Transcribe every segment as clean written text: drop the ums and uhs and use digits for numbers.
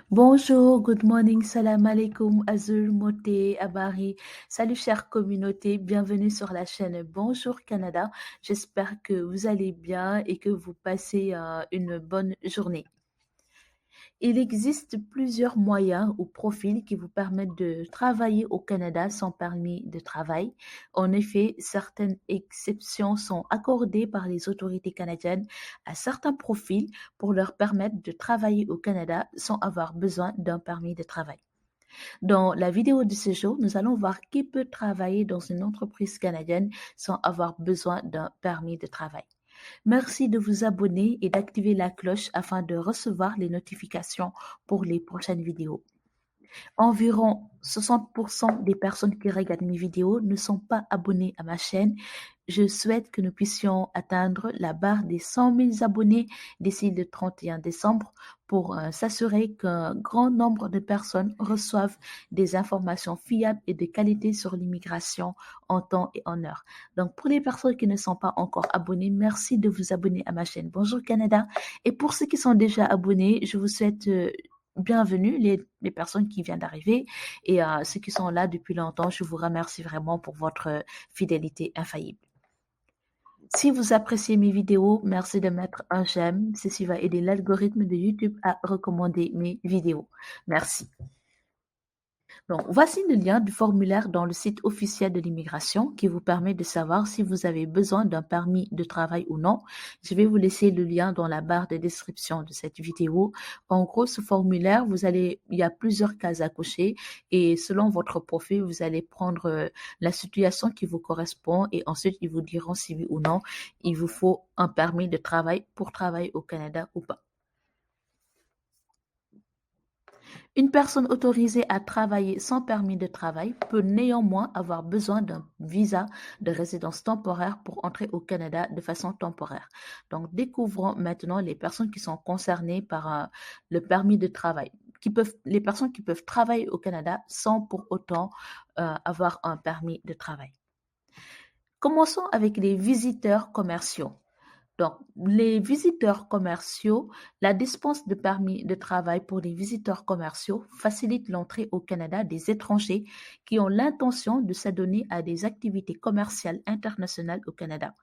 Bonjour, good morning, salam alaikum, Azul, Moté, Abari. Salut chère communauté, bienvenue sur la chaîne Bonjour Canada. J'espère que vous allez bien et que vous passez une bonne journée. Il existe plusieurs moyens ou profils qui vous permettent de travailler au Canada sans permis de travail. En effet, certaines exceptions sont accordées par les autorités canadiennes à certains profils pour leur permettre de travailler au Canada sans avoir besoin d'un permis de travail. Dans la vidéo de ce jour, nous allons voir qui peut travailler dans une entreprise canadienne sans avoir besoin d'un permis de travail. Merci de vous abonner et d'activer la cloche afin de recevoir les notifications pour les prochaines vidéos. Environ 60% des personnes qui regardent mes vidéos ne sont pas abonnées à ma chaîne. Je souhaite que nous puissions atteindre la barre des 100 000 abonnés d'ici le 31 décembre pour s'assurer qu'un grand nombre de personnes reçoivent des informations fiables et de qualité sur l'immigration en temps et en heure. Donc, pour les personnes qui ne sont pas encore abonnées, merci de vous abonner à ma chaîne Bonjour Canada. Et pour ceux qui sont déjà abonnés, je vous souhaite bienvenue, les personnes qui viennent d'arriver et ceux qui sont là depuis longtemps. Je vous remercie vraiment pour votre fidélité infaillible. Si vous appréciez mes vidéos, merci de mettre un j'aime. Ceci va aider l'algorithme de YouTube à recommander mes vidéos. Merci. Donc, voici le lien du formulaire dans le site officiel de l'immigration qui vous permet de savoir si vous avez besoin d'un permis de travail ou non. Je vais vous laisser le lien dans la barre de description de cette vidéo. En gros, ce formulaire, il y a plusieurs cases à cocher et selon votre profil, vous allez prendre la situation qui vous correspond et ensuite ils vous diront si oui ou non il vous faut un permis de travail pour travailler au Canada ou pas. Une personne autorisée à travailler sans permis de travail peut néanmoins avoir besoin d'un visa de résidence temporaire pour entrer au Canada de façon temporaire. Donc, découvrons maintenant les personnes qui sont concernées par le permis de travail, les personnes qui peuvent travailler au Canada sans pour autant avoir un permis de travail. Commençons avec les visiteurs commerciaux. Donc, les visiteurs commerciaux, la dispense de permis de travail pour les visiteurs commerciaux facilite l'entrée au Canada des étrangers qui ont l'intention de s'adonner à des activités commerciales internationales au Canada.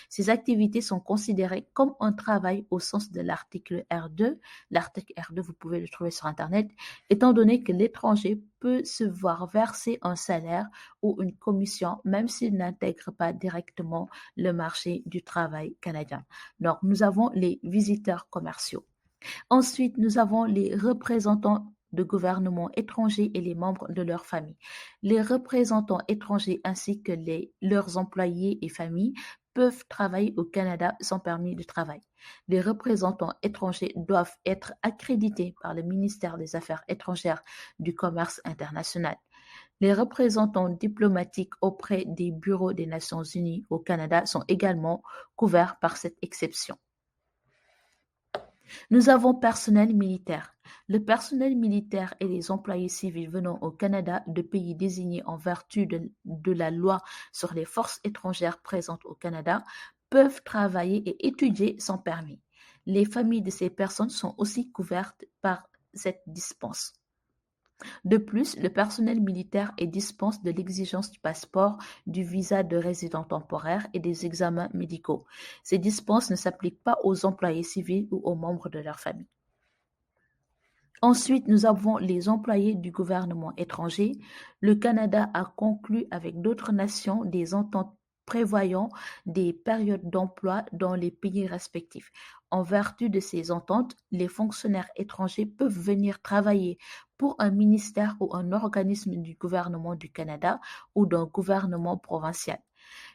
Ces activités sont considérées comme un travail au sens de l'article R2. L'article R2, vous pouvez le trouver sur Internet, étant donné que l'étranger peut se voir verser un salaire ou une commission, même s'il n'intègre pas directement le marché du travail canadien. Donc, nous avons les visiteurs commerciaux. Ensuite, nous avons les représentants de gouvernements étrangers et les membres de leur famille. Les représentants étrangers ainsi que leurs employés et familles peuvent travailler au Canada sans permis de travail. Les représentants étrangers doivent être accrédités par le ministère des Affaires étrangères du Commerce international. Les représentants diplomatiques auprès des bureaux des Nations unies au Canada sont également couverts par cette exception. Nous avons personnel militaire. Le personnel militaire et les employés civils venant au Canada de pays désignés en vertu de la loi sur les forces étrangères présentes au Canada peuvent travailler et étudier sans permis. Les familles de ces personnes sont aussi couvertes par cette dispense. De plus, le personnel militaire est dispense de l'exigence du passeport, du visa de résident temporaire et des examens médicaux. Ces dispenses ne s'appliquent pas aux employés civils ou aux membres de leur famille. Ensuite, nous avons les employés du gouvernement étranger. Le Canada a conclu avec d'autres nations des ententes prévoyant des périodes d'emploi dans les pays respectifs. En vertu de ces ententes, les fonctionnaires étrangers peuvent venir travailler pour un ministère ou un organisme du gouvernement du Canada ou d'un gouvernement provincial.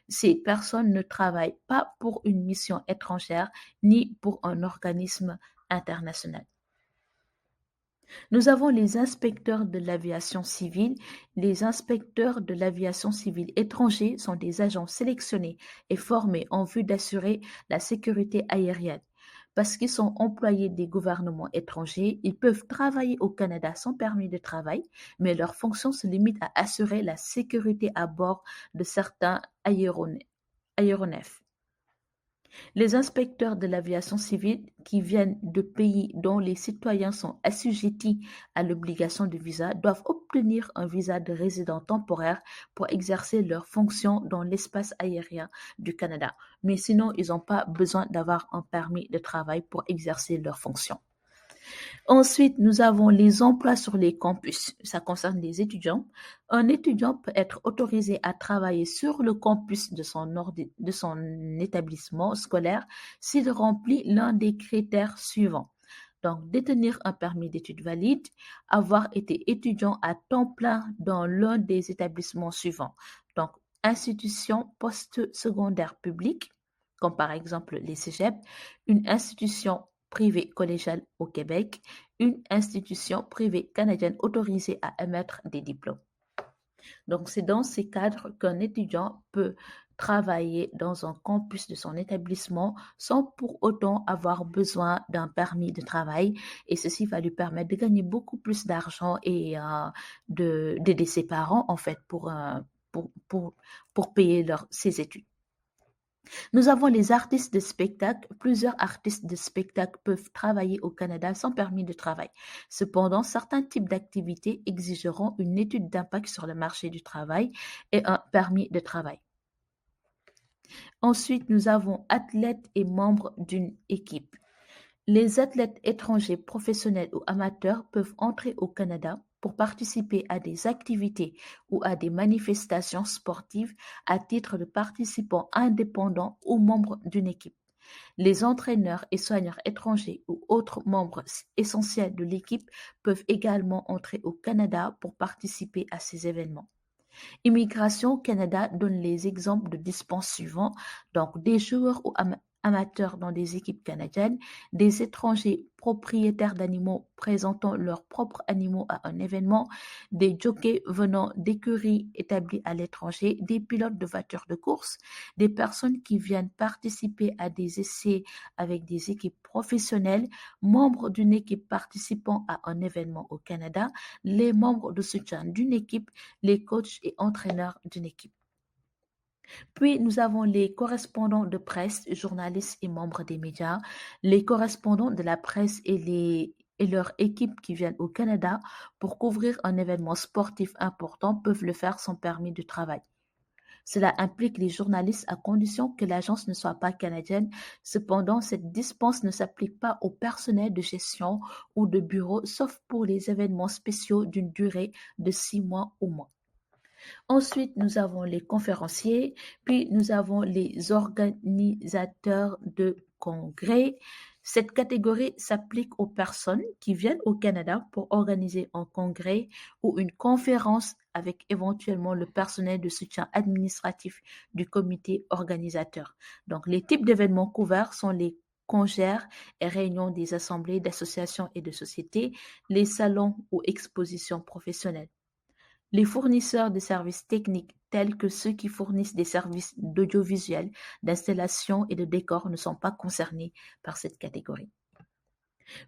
Ces personnes ne travaillent pas pour une mission étrangère ni pour un organisme international. Nous avons les inspecteurs de l'aviation civile. Les inspecteurs de l'aviation civile étrangers sont des agents sélectionnés et formés en vue d'assurer la sécurité aérienne. Parce qu'ils sont employés des gouvernements étrangers, ils peuvent travailler au Canada sans permis de travail, mais leur fonction se limite à assurer la sécurité à bord de certains aéronefs. Les inspecteurs de l'aviation civile qui viennent de pays dont les citoyens sont assujettis à l'obligation de visa doivent obtenir un visa de résident temporaire pour exercer leurs fonctions dans l'espace aérien du Canada. Mais sinon, ils n'ont pas besoin d'avoir un permis de travail pour exercer leurs fonctions. Ensuite, nous avons les emplois sur les campus. Ça concerne les étudiants. Un étudiant peut être autorisé à travailler sur le campus de son établissement scolaire s'il remplit l'un des critères suivants. Donc, détenir un permis d'études valide, avoir été étudiant à temps plein dans l'un des établissements suivants. Donc, institution post-secondaire publique, comme par exemple les cégeps, une institution privée collégiale au Québec, une institution privée canadienne autorisée à émettre des diplômes. Donc, c'est dans ces cadres qu'un étudiant peut travailler dans un campus de son établissement sans pour autant avoir besoin d'un permis de travail. Et ceci va lui permettre de gagner beaucoup plus d'argent et d'aider ses parents, en fait, pour payer ses études. Nous avons les artistes de spectacle. Plusieurs artistes de spectacle peuvent travailler au Canada sans permis de travail. Cependant, certains types d'activités exigeront une étude d'impact sur le marché du travail et un permis de travail. Ensuite, nous avons athlètes et membres d'une équipe. Les athlètes étrangers professionnels ou amateurs peuvent entrer au Canada pour participer à des activités ou à des manifestations sportives à titre de participants indépendants ou membres d'une équipe. Les entraîneurs et soigneurs étrangers ou autres membres essentiels de l'équipe peuvent également entrer au Canada pour participer à ces événements. Immigration Canada donne les exemples de dispenses suivants, donc des joueurs ou amateurs dans des équipes canadiennes, des étrangers propriétaires d'animaux présentant leurs propres animaux à un événement, des jockeys venant d'écuries établies à l'étranger, des pilotes de voitures de course, des personnes qui viennent participer à des essais avec des équipes professionnelles, membres d'une équipe participant à un événement au Canada, les membres de soutien d'une équipe, les coachs et entraîneurs d'une équipe. Puis, nous avons les correspondants de presse, journalistes et membres des médias. Les correspondants de la presse et leur équipe qui viennent au Canada pour couvrir un événement sportif important peuvent le faire sans permis de travail. Cela implique les journalistes à condition que l'agence ne soit pas canadienne. Cependant, cette dispense ne s'applique pas au personnel de gestion ou de bureau, sauf pour les événements spéciaux d'une durée de 6 mois ou moins. Ensuite, nous avons les conférenciers, puis nous avons les organisateurs de congrès. Cette catégorie s'applique aux personnes qui viennent au Canada pour organiser un congrès ou une conférence avec éventuellement le personnel de soutien administratif du comité organisateur. Donc, les types d'événements couverts sont les congères et réunions des assemblées d'associations et de sociétés, les salons ou expositions professionnelles. Les fournisseurs de services techniques tels que ceux qui fournissent des services d'audiovisuel, d'installation et de décor ne sont pas concernés par cette catégorie.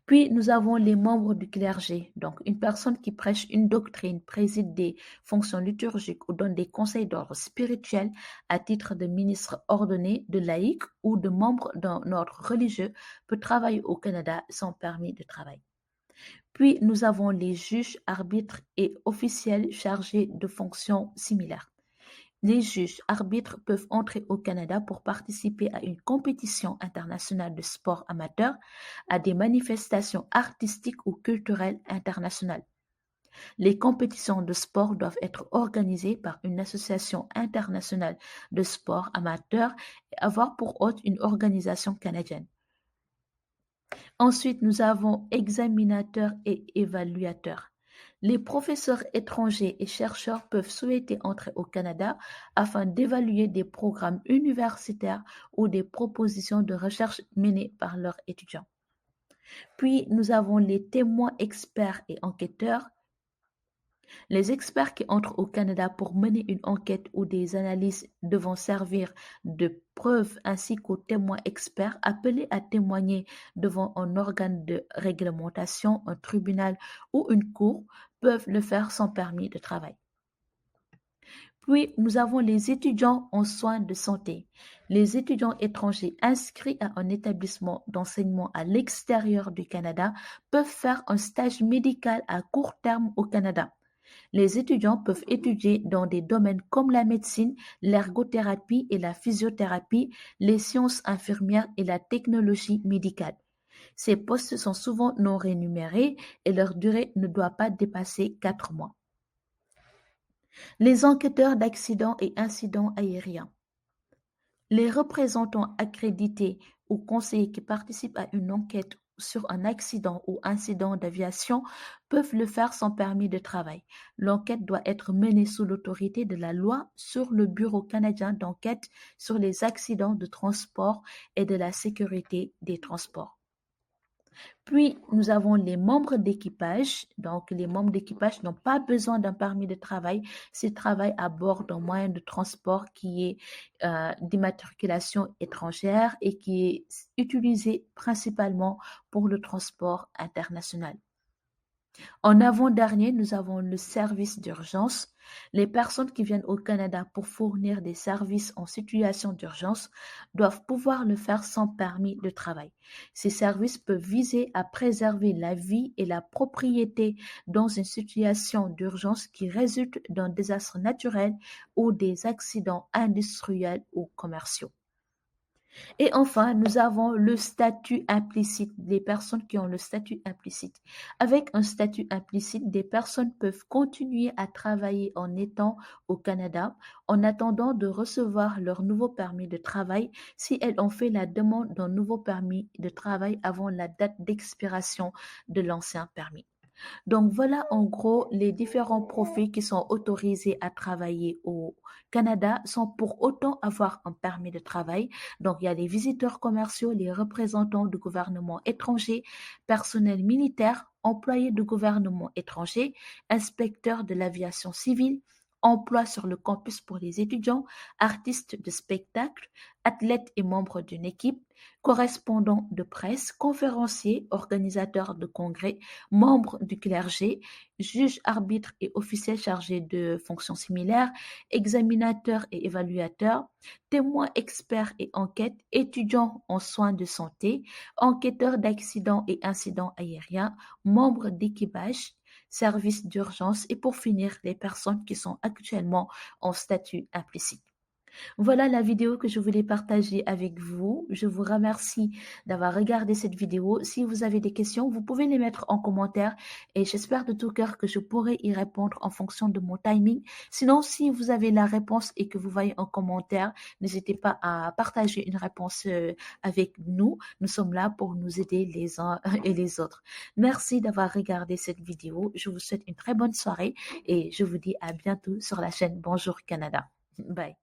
Puis, nous avons les membres du clergé, donc une personne qui prêche une doctrine, préside des fonctions liturgiques ou donne des conseils d'ordre spirituel à titre de ministre ordonné, de laïc ou de membre d'un ordre religieux peut travailler au Canada sans permis de travail. Puis, nous avons les juges, arbitres et officiels chargés de fonctions similaires. Les juges arbitres peuvent entrer au Canada pour participer à une compétition internationale de sport amateur, à des manifestations artistiques ou culturelles internationales. Les compétitions de sport doivent être organisées par une association internationale de sport amateur et avoir pour hôte une organisation canadienne. Ensuite, nous avons examinateurs et évaluateurs. Les professeurs étrangers et chercheurs peuvent souhaiter entrer au Canada afin d'évaluer des programmes universitaires ou des propositions de recherche menées par leurs étudiants. Puis, nous avons les témoins experts et enquêteurs. Les experts qui entrent au Canada pour mener une enquête ou des analyses devant servir de preuve ainsi qu'aux témoins experts appelés à témoigner devant un organe de réglementation, un tribunal ou une cour peuvent le faire sans permis de travail. Puis, nous avons les étudiants en soins de santé. Les étudiants étrangers inscrits à un établissement d'enseignement à l'extérieur du Canada peuvent faire un stage médical à court terme au Canada. Les étudiants peuvent étudier dans des domaines comme la médecine, l'ergothérapie et la physiothérapie, les sciences infirmières et la technologie médicale. Ces postes sont souvent non rémunérés et leur durée ne doit pas dépasser 4 mois. Les enquêteurs d'accidents et incidents aériens. Les représentants accrédités ou conseillers qui participent à une enquête sur un accident ou incident d'aviation peuvent le faire sans permis de travail. L'enquête doit être menée sous l'autorité de la loi sur le Bureau canadien d'enquête sur les accidents de transport et de la sécurité des transports. Puis, nous avons les membres d'équipage. Donc, les membres d'équipage n'ont pas besoin d'un permis de travail s'ils travaillent à bord d'un moyen de transport qui est d'immatriculation étrangère et qui est utilisé principalement pour le transport international. En avant-dernier, nous avons le service d'urgence. Les personnes qui viennent au Canada pour fournir des services en situation d'urgence doivent pouvoir le faire sans permis de travail. Ces services peuvent viser à préserver la vie et la propriété dans une situation d'urgence qui résulte d'un désastre naturel ou des accidents industriels ou commerciaux. Et enfin, nous avons le statut implicite, les personnes qui ont le statut implicite. Avec un statut implicite, des personnes peuvent continuer à travailler en étant au Canada en attendant de recevoir leur nouveau permis de travail si elles ont fait la demande d'un nouveau permis de travail avant la date d'expiration de l'ancien permis. Donc voilà en gros les différents profils qui sont autorisés à travailler au Canada sans pour autant avoir un permis de travail. Donc il y a les visiteurs commerciaux, les représentants du gouvernement étranger, personnel militaire, employés du gouvernement étranger, inspecteurs de l'aviation civile, emploi sur le campus pour les étudiants, artistes de spectacle, athlètes et membres d'une équipe, correspondants de presse, conférenciers, organisateurs de congrès, membres du clergé, juges, arbitres et officiels chargés de fonctions similaires, examinateurs et évaluateurs, témoins, experts et enquêtes, étudiants en soins de santé, enquêteurs d'accidents et incidents aériens, membres d'équipage, services d'urgence et pour finir, les personnes qui sont actuellement en statut implicite. Voilà la vidéo que je voulais partager avec vous. Je vous remercie d'avoir regardé cette vidéo. Si vous avez des questions, vous pouvez les mettre en commentaire et j'espère de tout cœur que je pourrai y répondre en fonction de mon timing. Sinon, si vous avez la réponse et que vous voyez en commentaire, n'hésitez pas à partager une réponse avec nous. Nous sommes là pour nous aider les uns et les autres. Merci d'avoir regardé cette vidéo. Je vous souhaite une très bonne soirée et je vous dis à bientôt sur la chaîne Bonjour Canada. Bye.